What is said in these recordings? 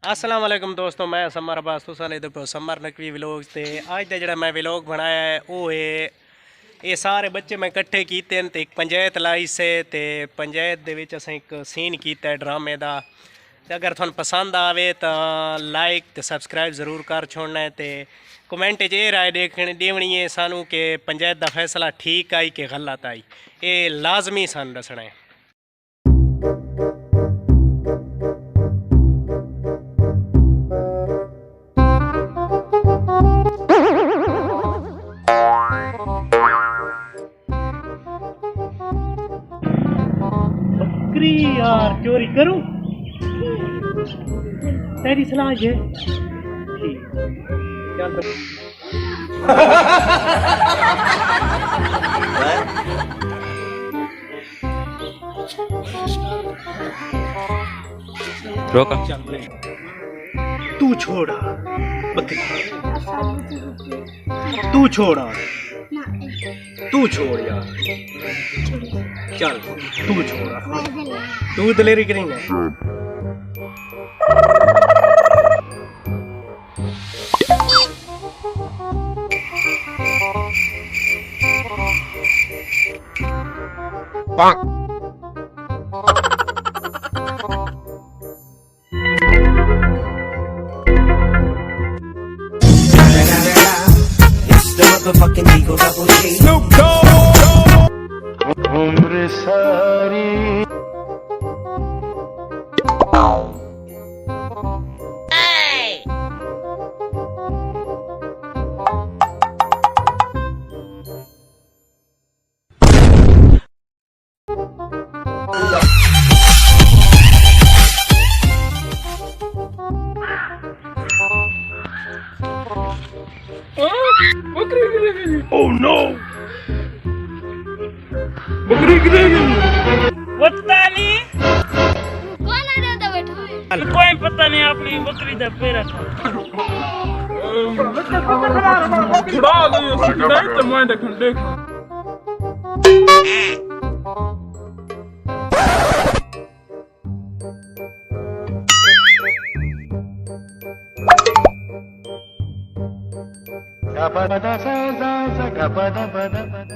अस्सलाम वालेकुम दोस्तों, मैं समर अब्बास तुसां ने देखो समर नकवी व्लॉग ते अज दा जेह्ड़ा मैं व्लॉग बनाया है वो है ये सारे बच्चे मैं इकट्ठे कीते न ते एक पंचायत लाई से ते पंचायत दे विच असें एक सीन कीता है ड्रामे दा। ते अगर तुहानू पसंद आवे तो लाइक ते सबसक्राइब ज़रूर कर छोड़ना है ते कमेंट च ये राय देवनी है सानू कि पंचायत दा फैसला ठीक आई कि गलत आई, ये लाजमी सानू दसना है। यार चोरी करूं तेरी सलाह है चल रोका तू छोड़ा तू छोड़ा तू छोड़ यार चल तू छोड़ा तू दलेरी करेंगे। Fucking Eagle Double G. Snoop Dogg. Umre sari. Hey. Oh no! बकरी गिरेगी। पता नहीं कौन आ रहा था बैठा कोई पता नहीं अपनी बकरी दा पैर था छुड़ा गई नहीं तो मैं देख Gapada sa gapada bada bada.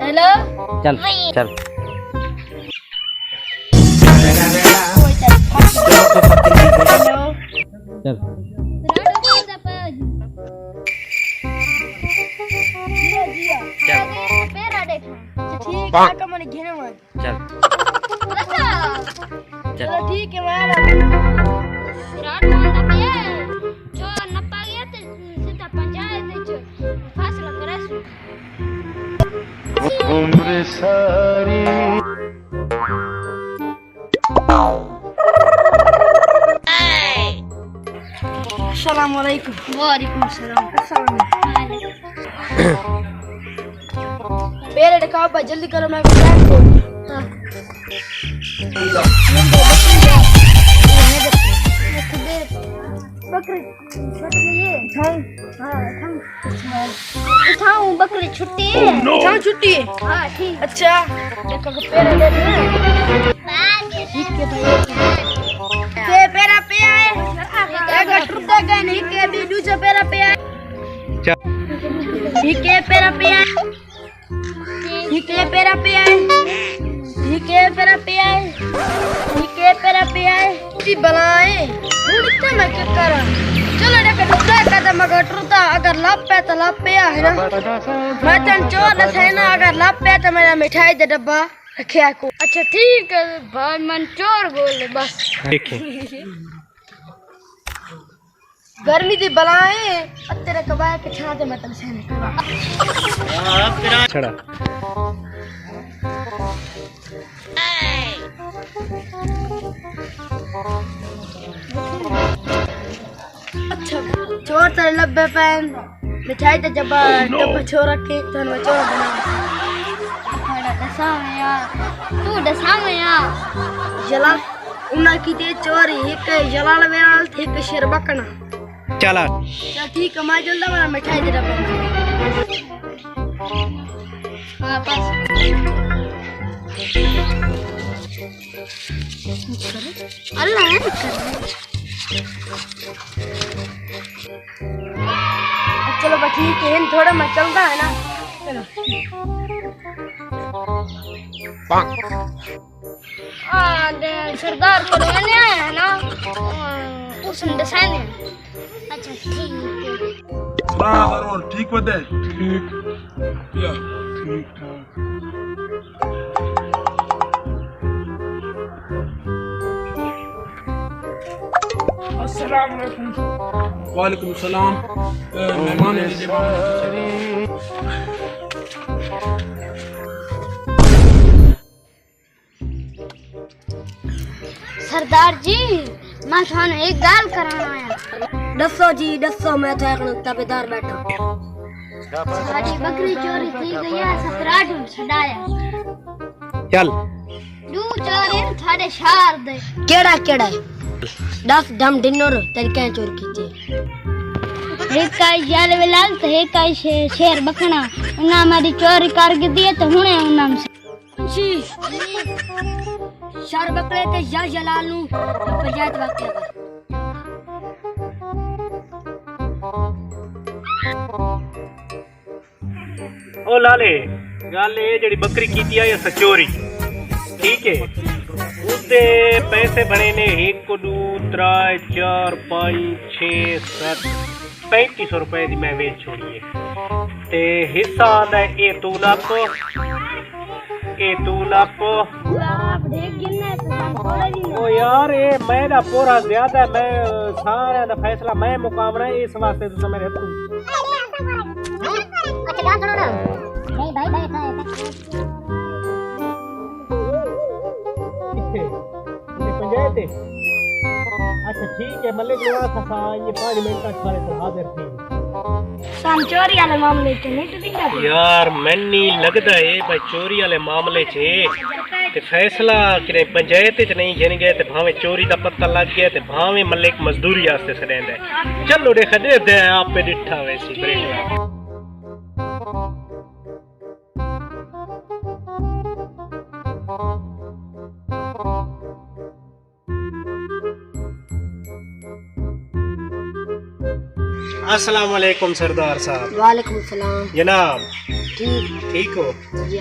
Hello चल चल चल चलो ठीक है मैं विराट जो नपा गया तो सीधा पंचायत फैसला करे उम्र सारी अस्सलाम वालेकुम। वालेकुम सलाम। मेरे डका जल्दी करो मैं टाइम को बकरी उठाऊं बकरी छुट्टी है उठाऊं छुट्टी है। हाँ ठीक। अच्छा देखो पेरा ले ठीक है भाई के पेरा पे आए अगर टूटा गए नहीं के भी दूसरा पेरा पे आए ठीक है पेरा पे आए ठीक है पेरा पे आए ठीक है पेरा पे आए ठीक है पेरा पे आए ती बनाए उड़ते मैं क्या करा चलो देखो दूसरा कदम अगर टूटा अगर लाभ पे तो लाभ पे है ना मैं तन चोर है ना अगर लाभ पे तो मेरा मिठाई दे डब्बा रखिया को। अच्छा ठीक है भाई मन चोर बोले बस देखिए गर्मी दी बलाए तेरे कबाय के छाते में तन सहने छड़ा अच्छा चोर तेरे लब्बे पैन मिठाई ते जब डब्बा छोड़ रखे तो मैं चोर बना थोड़ा दसा में यार तू दसा में यार जला उन्ना की ते चोरी एक जलाल वेल थे एक शेर बकना चला चल ठीक है मैं जल्दी बना मिठाई दे डब्बा हाँ बस अल्लाह है चलो बस ठीक है थोड़ा मैं चलता है ना चलो सरदार को लेने आया है ना उसने दसाने अच्छा ठीक है जरूर ठीक बदे ठीक या ठीक अस्सलाम वालेकुम वालेकुम सलाम मेहमान सरदार जी मैं थाने एक गाल कराना आया दसो जी दसो मैं तो एक तबेदार बैठा सारी बकरी चोरी थी गई है सतरा ढूंढ छड़ाया चल दू चोरी थारे शार दे केड़ा केड़ा है 10 डम डिनर तेरी क्या चोरी की थी एक काई जाल विलाल तो एक काई शेर बकना उन्ना मेरी चोरी कर दी है तो हुने उन्ना जी शार बकरे ते या जलाल नु पंचायत वाक्य कर ओ लाले गल ये जेड़ी बकरी कीती है ये सचोरी ठीक है उसदे पैसे बने ने 1 2 3 4 5 6 7 3500 रुपए दी मैं वेच छोड़ी है ते हिस्सा आंदा है ए तू नप आप देख गिनना है तो हम थोड़े दिन ओ यार ये मेरा पूरा ज्यादा है मैं सारा दा फैसला मैं मुकामना है इस वास्ते तुम मेरे हत्थों अच्छा गाल छोड़ो ना भाई पंचायत अच्छा ठीक है मल्लिक निवास था ये 5 मिनट तक सारे तो हाजिर थी शाम चोरी वाले मामले च नहीं तो दिखा यार मैंने लगता है भाई चोरी वाले मामले च ते फैसला कि पंचायत च नहीं जन गए ते भावे चोरी दा पता लग गया ते भावे मल्लिक मजदूरी वास्ते सडेंदा है चलो देखा दे आप पे डिठा वैसी ब्रेक अस्सलाम वालेकुम सरदार साहब वालेकुम सलाम जनाब ठीक हो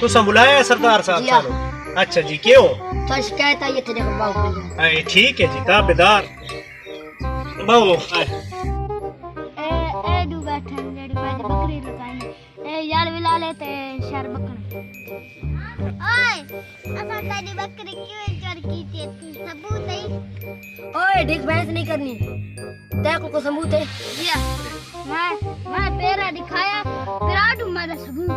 तो बुलाया है सरदार साहब जी हाँ। सानू अच्छा जी क्यों तो शिकायत आई तेरे को बाबू अरे ठीक है जी ताबेदार बाबू ए दू बैठन जेडी पाजी बकरी लुकाई ए यार विला ले ते शर बकन ओए असा तेरी बकरी क्यों चोरी की थी सबूत नहीं ओए देख बहस नहीं करनी तेरे को सबूत है जी मैं पेरा दिखाया फिर आडू मेरा सबूत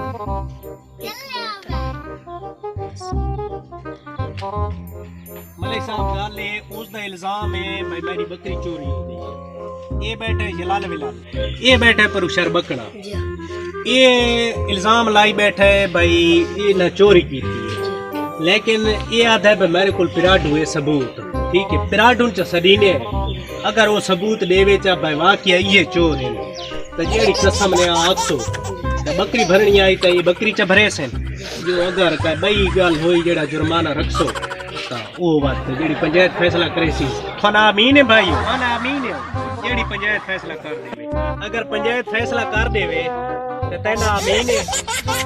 मलिक साहब गल ये उसका इल्जाम है भाई मेरी बकरी चोरी हो गई है ये बैठा है जलाल विलाल ये बैठा है परुशर बकड़ा जी हाँ। ये इल्जाम लाई बैठा है भाई ये ना चोरी की थी लेकिन ये आधा है भाई मेरे को पिराड हुए सबूत ठीक है पिराड उन सदीने अगर वो सबूत देवे चा भाई वाकई ये चोर है तो जेड़ी कसम ने आखसो तो बकरी भरनी आई तो ये बकरी चा भरे से जो अगर का बई गल होई जेड़ा जुर्माना रखसो तो वो बात जेड़ी पंचायत फैसला करे सी थाना अमीन है भाई थाना अमीन है जेड़ी पंचायत फैसला कर देवे अगर पंचायत फैसला कर देवे तो तेना अमीन है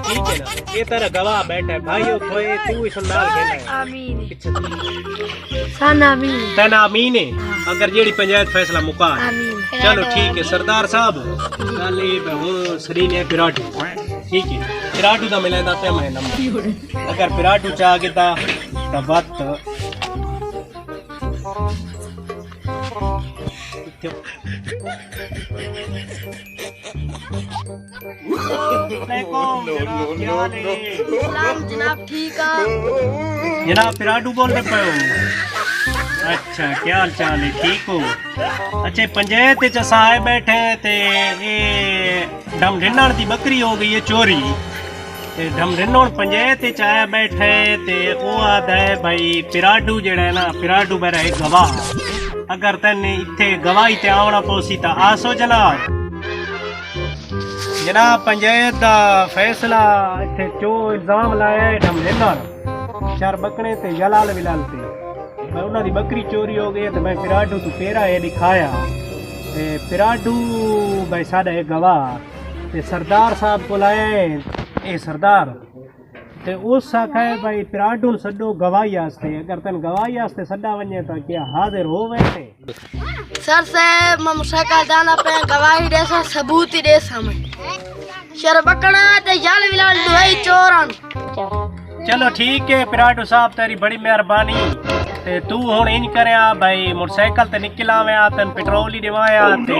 ठीक है ना ये तेरा गवाह बैठा है भाई खोए तू इस नाल कहना है आमीन साना आमीन तेना अमीन है अगर जेड़ी पंचायत फैसला मुका आमीन चलो ठीक है सरदार साहब गल ये वो सरी ने पिराटू ठीक है पिराटू दा मिलेंदा पे मैं नंबर अगर पिराटू चा के ता वत सलाम जनाब ठीक है जनाब पिराटू बोल रहे पे अच्छा क्या हाल चाल है, ठीक हो? अच्छा पंचायत च असां आए बैठे ते ये ढमढिन्नण दी बकरी हो गई है चोरी ते ढमढिन्नण पंचायत च आया बैठे ते वो आदा है भाई पिराडू जेड़ा है ना पिराडू मेरा एक गवाह, अगर तैने इत्थे गवाही ते आवना पोसी ता आसो जनाब। जनाब पंचायत दा फैसला इत्थे चो इल्जाम लाया है ढमढिन्नण चार बकने ते जलाल विलाल ते मैं उन्होंने बकरी चोरी हो गई तो मैं पिराडू तू पेरा ये दिखाया ते पिराडू भाई साढ़ा एक गवाह ते सरदार साहब को लाया है ए सरदार ते उस आखा है भाई पिराडू सड्डो गवाही आस्ते, अगर तन गवाही आस्ते सड्डा वने तो क्या हाजिर हो वैसे? सर साहब मैं मोटरसाइकिल जाना पे गवाही दे सा सबूत ही दे सा मैं शर बकना ते जाल विलाल दुई चोरन। चलो ठीक है पिराडू साहब तेरी बड़ी मेहरबानी ते तू हुन इंज करया भाई मोटरसाइकिल ते निकल आवेया तन पेट्रोल ही देवाया ते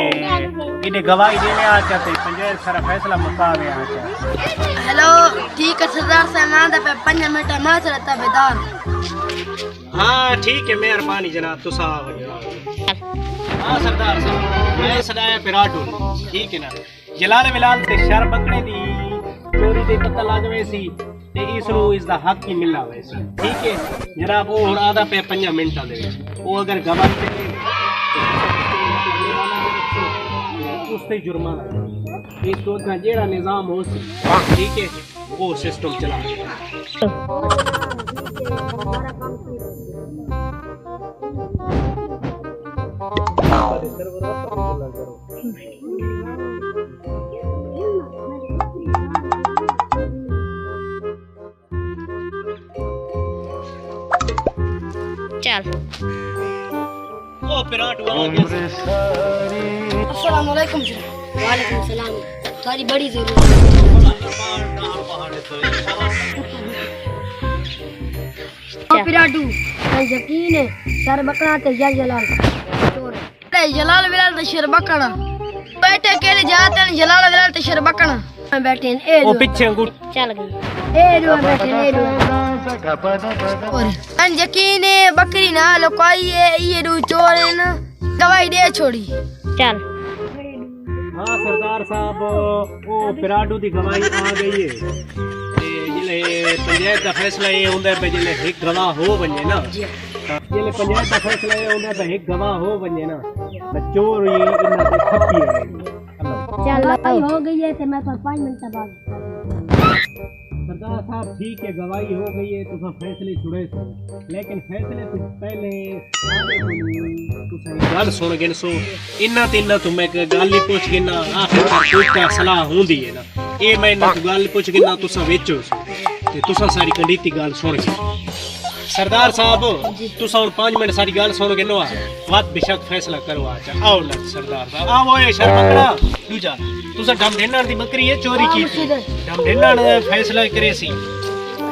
इने गवाही देने आ ते पंचायत सारा फैसला मुकावे आ। हेलो ठीक है सरदार साहब मैं आंदा पे 5 मिनट में चलता बेदार। हाँ ठीक है मेहरबानी जनाब तुसा हाँ सरदार साहब मैं सदाया पिराडू ठीक है ना जलाल विलाल ते शर बकने दी चोरी दे पता लग वैसी ते इसरो इसदा हक ही मिला वैसी ठीक है जनाब। वो हुन आधा पे 5 मिनटां दे विच वो अगर गवाही दे उस ते जुर्माना इस तो का जेड़ा निजाम हो ठीक है वो सिस्टम चला। चल ओ पिराडू आ गया। अस्सलाम वालेकुम जी। वालेकुम सलाम। तुम्हारी बड़ी जरूरत है। पिराडू मैं यकीन है शर बकना ते जलाल चोर ते जलाल विलाल ते शर बकना बैठे केड़े जाते हैं जलाल विलाल ते शर बकना मैं बैठे हैं ए वो पीछे अंगूर चल गई ए रो बैठे ए रो और अन यकीन है बकरी ना लुकाई है ये रू चोर है ना गवाही दे छोड़ी। चल हाँ सरदार साहब वो पिराडू की गवाही आ गई है ते जिले पंचायत का फैसला ये होंदा है जिले एक गवाह हो बने ना जिले पंचायत का फैसला ये होंदा है एक गवाह हो बने ना चोर ही इन्ना ते खप्पी है। चल हो गई है ते मैं पर 5 मिनट बाद सरदार साहब ठीक है गवाही हो गई है तो फैसले छुड़े लेकिन फैसले तो पहले गल सुन गिन सो इन्ना ते इन्ना तुम एक गल ही पूछ गिना आखिरकार कोई का सलाह होंदी है ना ये मैं इन्ना गल पूछ गिना तुसा विच ते तुसा सारी कंडीती गल सुन गए। सरदार साहब तुसा हुन 5 मिनट सारी गल सुन गिनो बात बेशक फैसला करो आ आओ ना सरदार साहब आओ ये शर्मकड़ा दूजा तुसा ढमढिन्नण दी बकरी है चोरी की ढमढिन्नण फैसला करे सी।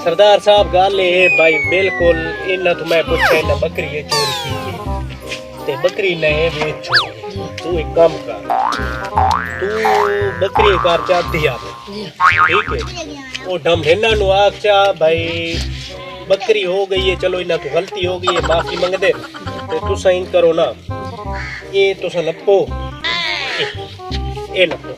सरदार साहब गल है भाई बिल्कुल इन्ना तो मैं पूछा इन्ना बकरी है चोरी की ते बकरी ने बेच तू एक काम कर तू बकरी कर चाहती है ठीक है वो ढमढिन्नण नु आखचा भाई बकरी हो गई है चलो इन्ना तो गलती हो गई है माफी मंगदे ते तुसा इन करो ना ये तुसा लपो ए लपो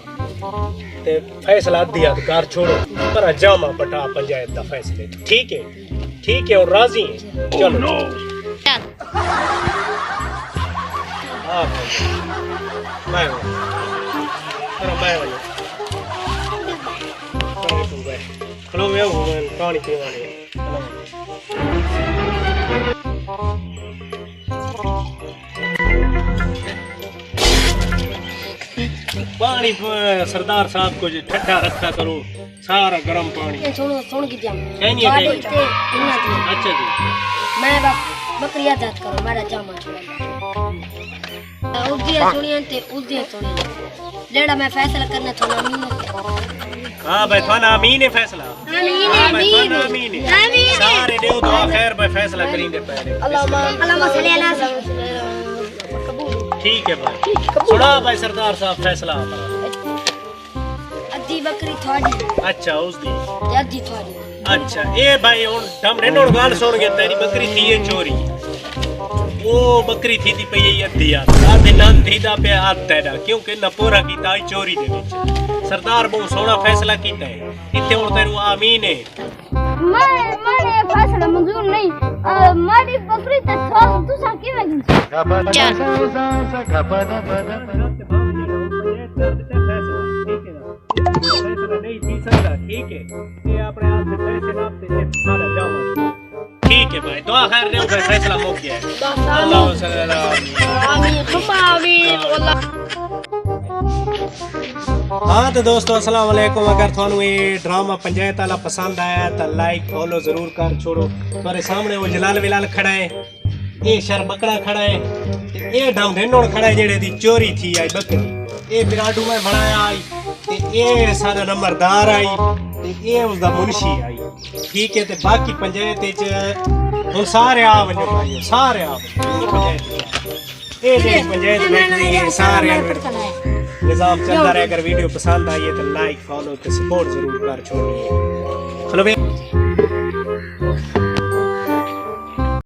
ते फैसला अद्धी अधिकार छोड़ो पर जामा पटा पंचायत दा फैसले ठीक है और राजी है चलो चल हां मैं करो मैं चलो मैं पानी पीवाने पानी सरदार साहब को ठंडा रखा करो सारा गर्म पानी सुन की दिया नहीं है अच्छा जी मैं बकरी आजाद करो मेरा जामा छोड़ा उदी सुनिए ते उदी सुनिए जेड़ा मैं फैसला करना थोड़ा अमीन हां भाई थाना अमीन है फैसला अमीन सारे देव दुआ खैर भाई फैसला करेंगे पहले अल्लाह सल्ली अला ठीक है भाई सुना भाई सरदार साहब फैसला अद्धी बकरी थोड़ी अच्छा उस दी अद्धी थोड़ी अच्छा ए भाई हुन ढमढिन्नण गल सुन के तेरी बकरी थी है चोरी ਉਹ ਬੱਕਰੀ ਥੀਦੀ ਪਈ ਹੈ ਅੱਧੀ ਆਧੇ ਨਾਲ ਥੀਦਾ ਪਿਆ ਆਧਾ ਦਾ ਕਿਉਂਕਿ ਨਪੋਰਾ ਕੀਤਾ ਚੋਰੀ ਦੇ ਵਿੱਚ ਸਰਦਾਰ ਬਹੁਤ ਸੋਹਣਾ ਫੈਸਲਾ ਕੀਤਾ ਹੈ ਇੱਥੇ ਹੁਣ ਤੈਨੂੰ ਆਮੀਨ ਹੈ मैंने फैसला मंजूर नहीं मारी बकरी तो तू सा के में ठीक है भाई दुआ खैर ने फैसला हो गया है अल्लाह आमीन वल्लाह हाँ तो दोस्तों अस्सलाम वालेकुम अगर थानू ये ड्रामा पंचायत वाला पसंद आया तो लाइक फॉलो जरूर कर छोड़ो तुम्हारे सामने वो जलाल विलाल खड़ा है ये शर बकरा खड़ा है ये ढंढेनोड़ खड़ा है जेड़े दी चोरी थी आई बकरी ये बिराडू में बनाया आई ते ये सारा नंबरदार आई ते ये उसदा मुंशी आई ठीक है ते बाकी पंचायत च हुन सारे आ वने भाई सारे आ पंचायत ये पंचायत में सारे निजाम चलता रहे अगर वीडियो पसंद आई है तो लाइक फॉलो तो सपोर्ट जरूर कर छोड़िए चलो भाई